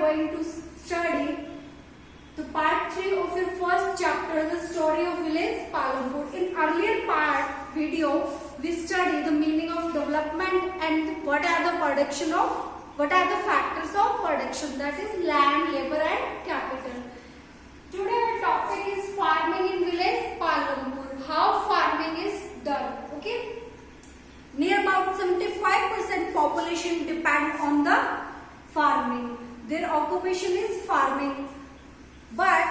going to study the part 3 of your first chapter, the story of village Palampur. In earlier part video, we studied the meaning of development and what are the factors of production, that is land, labor and capital. Today our topic is farming in village Palampur. How farming is done. Okay. Near about 75% population depend on the farming. Their occupation is farming. But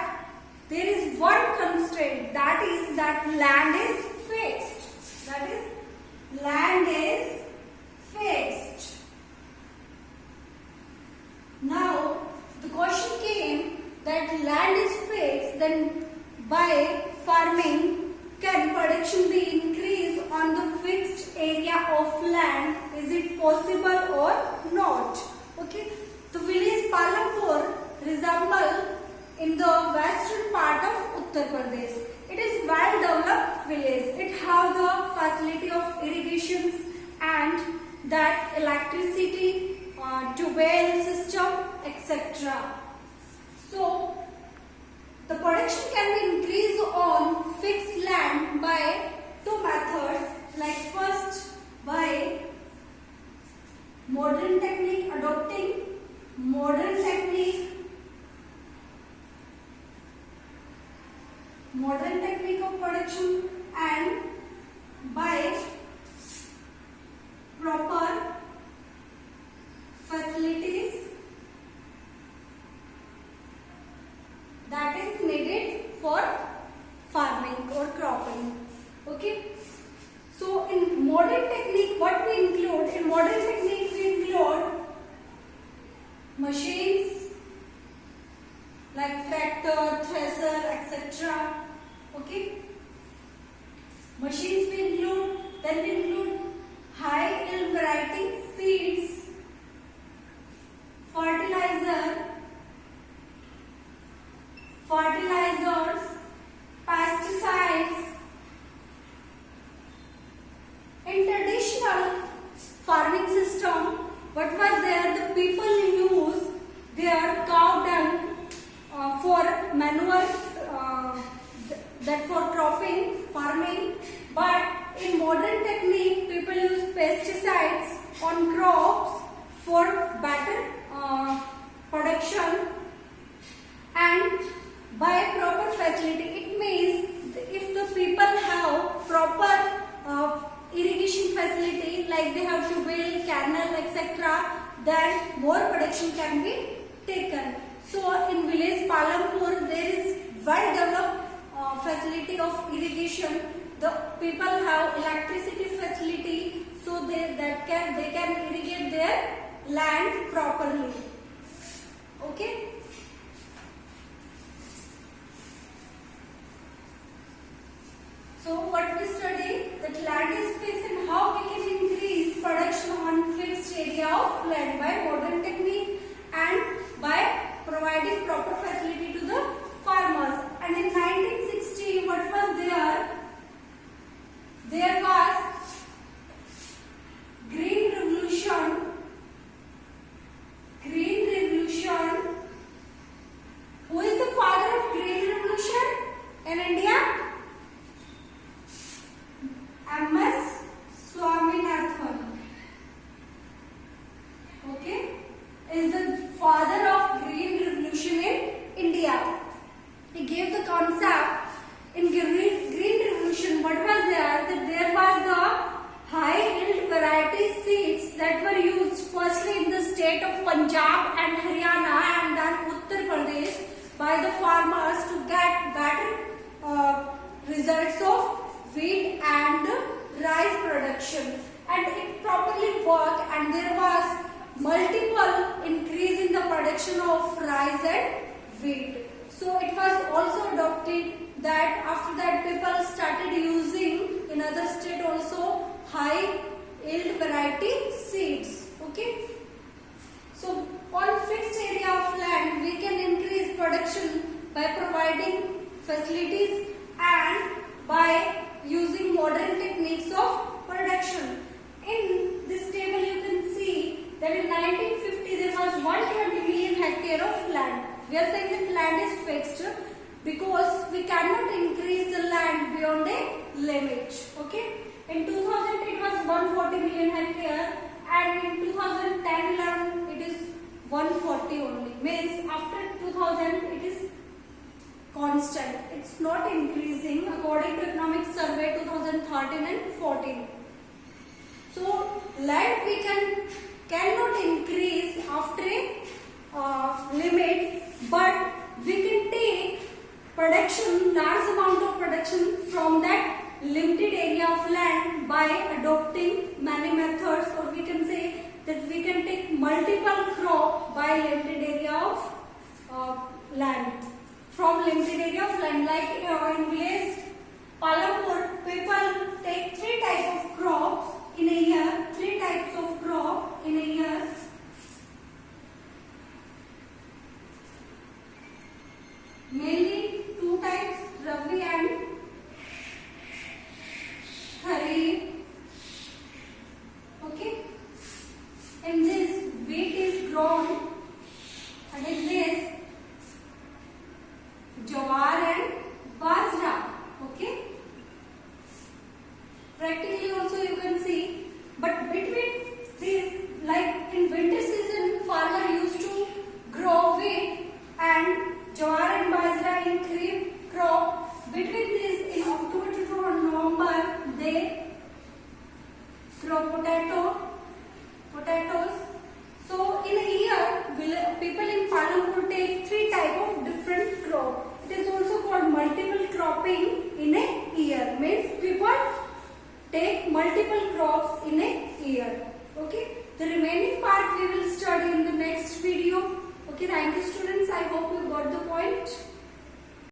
there is one constraint, that is that land is fixed. That is land is fixed. Now the question came that land is fixed, then by farming can production be increased on the fixed area of land? Is it possible or not? Okay. The village Palampur resemble in the western part of Uttar Pradesh. It is well developed village. It have the facility of irrigation and that electricity, tube system, etc. So the production can be increased on fixed land by two methods. Like first by modern technique, adopting modern technique of production, and by proper facilities that is needed for farming or cropping. Okay. So in modern technique, what we include? In modern technique we include machines like tractor, thresher, etc. Okay. Machines we include. Then we include high yield variety seeds, fertilizers, pesticides. In traditional farming system, what was there? The people use their cow dung for manure, that for cropping, farming. But in modern technique, people use pesticides on crops for better production and by proper facility. It means if the people have proper irrigation facility, like they have to build canal, etc., then more production can be taken. So in village Palampur there is well developed facility of irrigation. The people have electricity facility, so they can irrigate their land properly. Okay. So what we study, that land is fixed and how we can increase production on fixed area of land by modern technique and by providing proper facility to the farmers. And in 1960, what was there? There was Green Revolution. Green Revolution. Who is the father of Green Revolution in India? M.S. Swaminathan. Okay, is the father of Green Revolution in India. He gave the concept in Green Revolution. What was there? That there was the high yield variety seeds that were used firstly in the state of Punjab and Haryana and then Uttar Pradesh by the farmers to get better results of wheat and rice production, and it properly worked, and there was multiple increase in the production of rice and wheat. So it was also adopted that after that people started using in other state also high yield variety seeds. Okay. So on fixed area of land we can increase production by providing facilities and by using modern techniques of production. In this table you can see that in 1950 there was 120 million hectare We are saying that land is fixed because we cannot increase the land beyond a limit. Okay. In 2000 it was 140 million hectare, and in 2010-11 it is 140 only. Means after 2000 it is constant. It's not increasing according to Economic Survey 2013 and 14. So land we cannot increase after a limit, but we can take production, large amount of production from that limited area of land by adopting many methods, or we can say that we can take multiple crop by limited area of land. From limited area of land, like in village Palampur, people take 3 types of crops in a year. 3 types of crop in a year. Mainly 2 types, Rabi and Kharif. Okay. In this, wheat is grown, and in this, jawar and bajra. Okay. Practically also you can see, but between these, like in winter season, farmer used to grow wheat and jawar and bajra in kharif crop. Between these, in October to November, they grow potatoes. So in a year, people in Palampur take 3 types of different crop. It is also called multiple cropping in a year. Means people take multiple crops in a year. Okay. The remaining part we will study in the next video. Okay. Thank you, students. I hope you got the point.